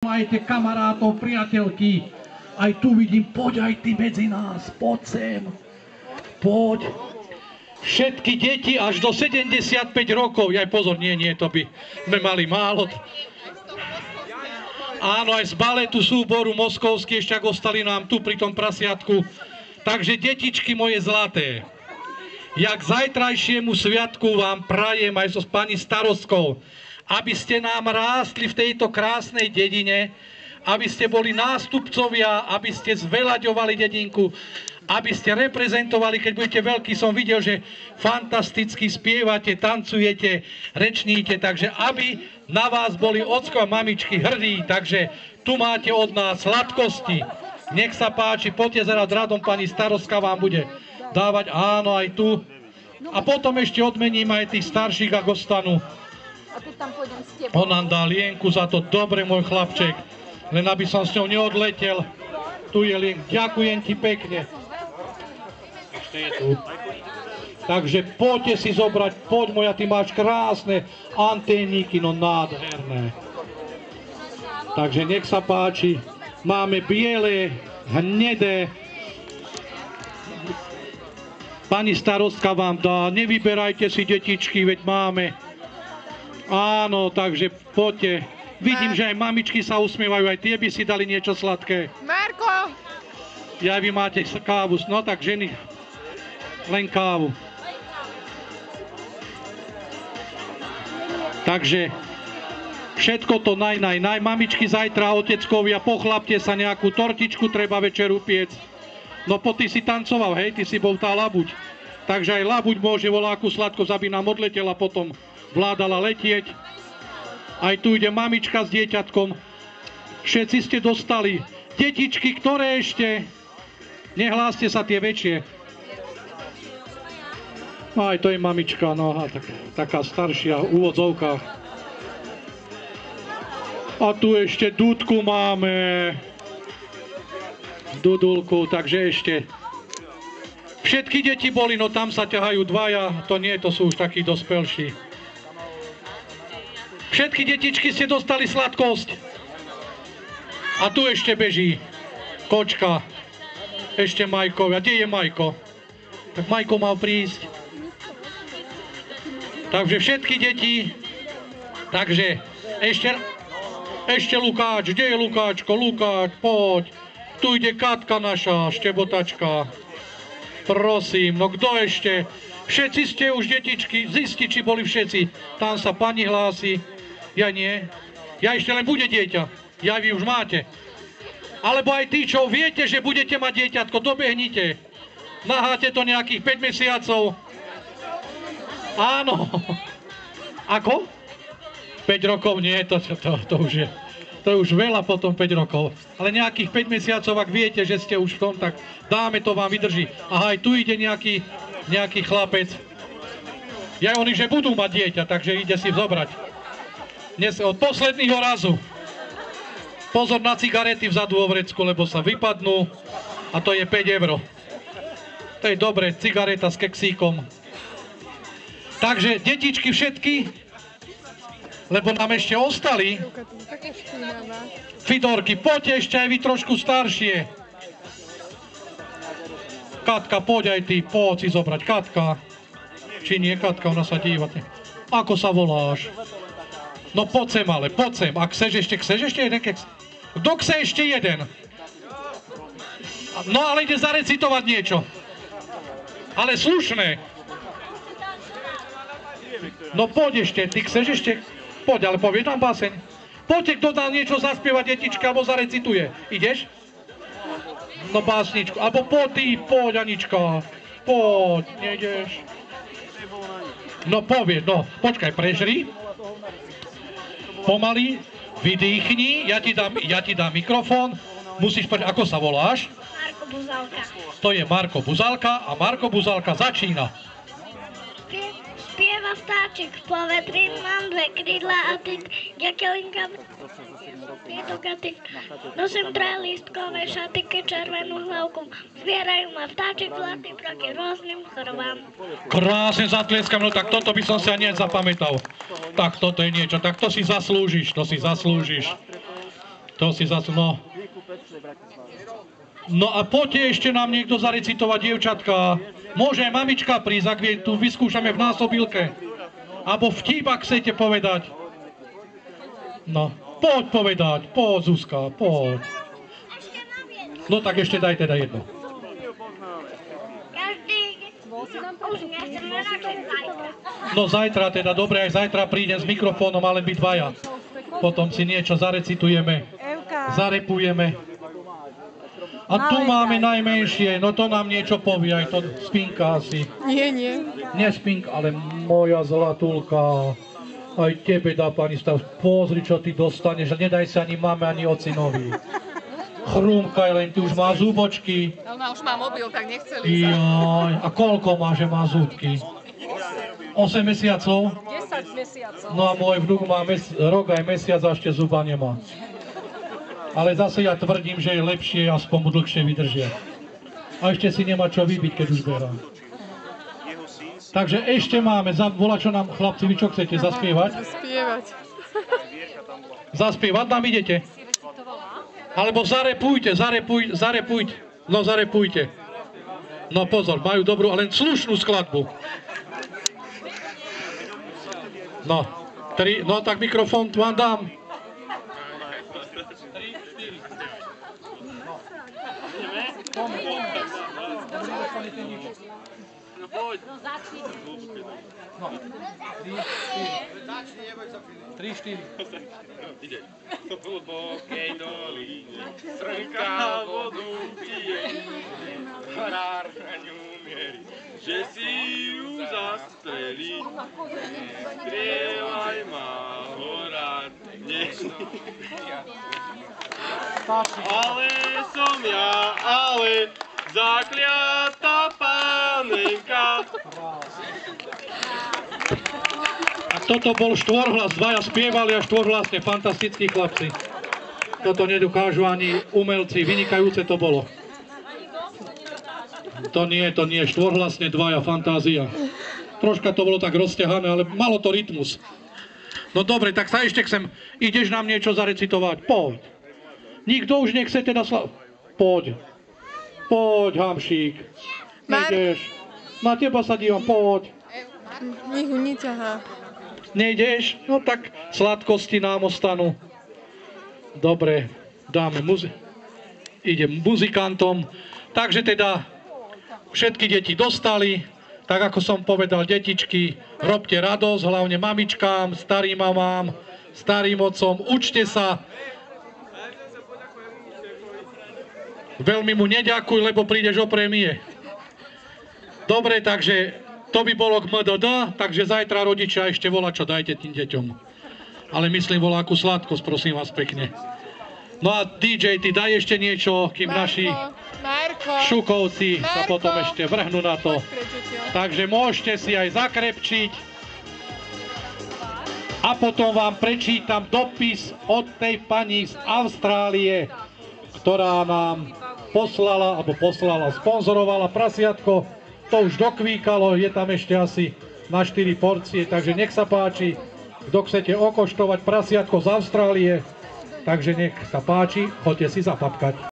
Majte kamarátov, priateľky, aj tu vidím, poď aj ty medzi nás, poď sem, poď. Všetky deti až do 75 rokov, aj pozor, nie, to by sme mali málo. Áno, aj z baletu súboru moskovský, ešte ak ostali nám tu pri tom prasiatku. Takže detičky moje zlaté, jak zajtrajšiemu sviatku vám prajem aj so pani starostkou, aby ste nám rástli v tejto krásnej dedine, aby ste boli nástupcovia, aby ste zveľaďovali dedinku, aby ste reprezentovali, keď budete veľkí, som videl, že fantasticky spievate, tancujete, rečníte, takže aby na vás boli ocko a mamičky hrdí, takže tu máte od nás sladkosti. Nech sa páči, poďte zerať radom, pani starostka vám bude dávať, áno, aj tu. A potom ešte odmením aj tých starších, ak ostanú. On nám dá lienku za to, dobre môj chlapček, len aby som s ňou neodletel. Tu je lienk, ďakujem ti pekne. Ešte je tu. Takže poďte si zobrať, poď moja, ty máš krásne anténiky, no nádherné. Takže nech sa páči, máme biele, hnedé. Pani starostka vám dá, nevyberajte si detičky, veď máme. Áno, takže poďte. Vidím, že aj mamičky sa usmievajú, aj tie by si dali niečo sladké. Marko! Ja, vy máte kávu, no tak ženy, len kávu. Takže všetko to naj. Mamičky zajtra, oteckovia, pochlapte sa, nejakú tortičku treba večer upiec. No po ty si tancoval, hej, ty si bol tá labuť. Takže aj labuť môže voľakú sladkosť, aby nám odletela potom. Vládala letieť. Aj tu ide mamička s dieťatkom. Všetci ste dostali. Detičky, ktoré ešte? Nehláste sa tie väčšie. Aj to je mamička, no a taká staršia, v úvodzovkách. A tu ešte Dudku máme. Dudulku, takže ešte. Všetky deti boli, no tam sa ťahajú dvaja. To nie, to sú už takí dospelší. Všetky detičky ste dostali sladkosť. A tu ešte beží kočka. Ešte Majko. A kde je Majko? Tak Majko mal prísť. Takže všetky deti. Takže ešte Lukáč. Kde je Lukáčko? Lukáč, poď. Tu ide Katka naša, štebotačka. Prosím, no kto ešte? Všetci ste už detičky. Zisti, či boli všetci. Tam sa pani hlási. Ja nie. Ja ešte len bude dieťa. Ja vy už máte. Alebo aj tí, čo viete, že budete mať dieťatko, dobehnite. Naháte to nejakých 5 mesiacov. Áno. Ako? 5 rokov nie, to už je. To je už veľa potom 5 rokov. Ale nejakých 5 mesiacov, ak viete, že ste už v tom, tak dáme, to vám vydrží. Aha, aj tu ide nejaký chlapec. Ja oni, že budú mať dieťa, takže ide si zobrať. Dnes od posledného razu. Pozor na cigarety vzadu vo vrecku, lebo sa vypadnú. A to je 5 €. To je dobre, cigareta s keksíkom. Takže detičky všetky, lebo nám ešte ostali. Fidorky, poďte ešte aj vy trošku staršie. Katka, poď aj ty, poď si zobrať. Katka. Či nie, Katka, ona sa díva. Ako sa voláš? No poď sem, ale poď sem. Ak chceš ešte jeden keks? Kto chce ešte jeden? No ale ide zarecitovať niečo. Ale slušné. No poď ešte, ty chceš ešte? Poď, ale povie nám báseň. Poďte, kto dá niečo zaspievať detička, alebo zarecituje. Ideš? No básničku. Alebo poď Anička. Poď, nejdeš. No povie, no, počkaj, prežri. Pomaly, vydýchni, ja ti dám mikrofón. Musíš povedať, ako sa voláš? Marko Buzalka. To je Marko Buzalka a Marko Buzalka začína. Spieva vtáčik v povetri, mám 2 krídla a ty, ďakelinka, pietukaty. Nosím 3 lístkové šatiky, červenú hlavku. Zbierajú ma vtáčik zlatý proti rôznym chorobám. Krásne zatlieskam, no tak toto by som si ani zapamätal. Tak toto je niečo, tak to si zaslúžiš, To si zase, no. No a poďte ešte nám niekto zarecitovať, dievčatka. Môže aj mamička prísť, ak tu vyskúšame v násobilke. Alebo vtip, ak chcete povedať. No, poď povedať, poď Zuzka, poď. No tak ešte daj teda jedno. Už nechceme radšej zajtra. No zajtra teda, dobre, aj zajtra prídem s mikrofónom, ale byť dvaja. Potom si niečo zarecitujeme, zarepujeme. A tu máme najmenšie, no to nám niečo povie, aj to Spinka asi. Nie. Nie Spinka, ale moja zlatulka. Aj tebe dá, pani stav, pozri, čo ty dostaneš, nedaj sa ani mame, ani ocinovi. Chrúmkaj, len ty už má zúbočky. Ona už má mobil, tak nechceli sa. Jaj, a koľko má, že má zúbky? 8 mesiacov? 10 mesiacov. No a môj vnúk má rok aj mesiac a ešte zuba nemá. Ale zase ja tvrdím, že je lepšie, aspoň mu dlhšie vydržia. A ešte si nemá čo vybiť, keď už berá. Takže ešte máme, volá čo nám, chlapci, vy čo chcete, zaspievať? Zaspievať. Zaspievať nám idete? Alebo zarepujte. No zarepujte. No pozor, majú dobrú, ale len slušnú skladbu. No, no tak mikrofón vám dám. No, 3, 4. Ide. V hlbokej doline srnka vodu pije, farár na ňu mierí, že si ju zastrelí. Strieľaj ma, horár, ale som ja, ale zakliatá panenka. A toto bol štvorhlas, dvaja spievali a štvorhlasne, fantastickí chlapci. Toto nedokážu ani umelci, vynikajúce to bolo. To nie, štvorhlasne dvaja, fantázia. Troška to bolo tak rozťahané, ale malo to rytmus. No dobre, tak sa ešte chcem, ideš nám niečo zarecitovať? Poď. Nikto už nechce teda Poď. Poď, Hamšík. Nejdeš. Na teba sa dívam, poď. Nech ho neťahá. Nejdeš? No tak sladkosti nám ostanú. Dobre, dáme idem muzikantom. Takže teda všetky deti dostali. Tak ako som povedal, detičky, robte radosť, hlavne mamičkám, starým mamám, starým otcom. Učte sa. Veľmi mu neďakuj, lebo prídeš o prémie. Dobre, takže to by bolo k MDD, takže zajtra rodičia ešte volá, čo dajte tým deťom. Ale myslím, voláku sladkosť, prosím vás pekne. No a DJ, ty daj ešte niečo, kým naši šukovci sa potom ešte vrhnú na to. Takže môžete si aj zakrepčiť. A potom vám prečítam dopis od tej pani z Austrálie, ktorá nám poslala, sponzorovala prasiatko. To už dokvíkalo, je tam ešte asi na 4 porcie, takže nech sa páči. Kto chcete okoštovať prasiatko z Austrálie, takže nech sa páči, choďte si zapapkať.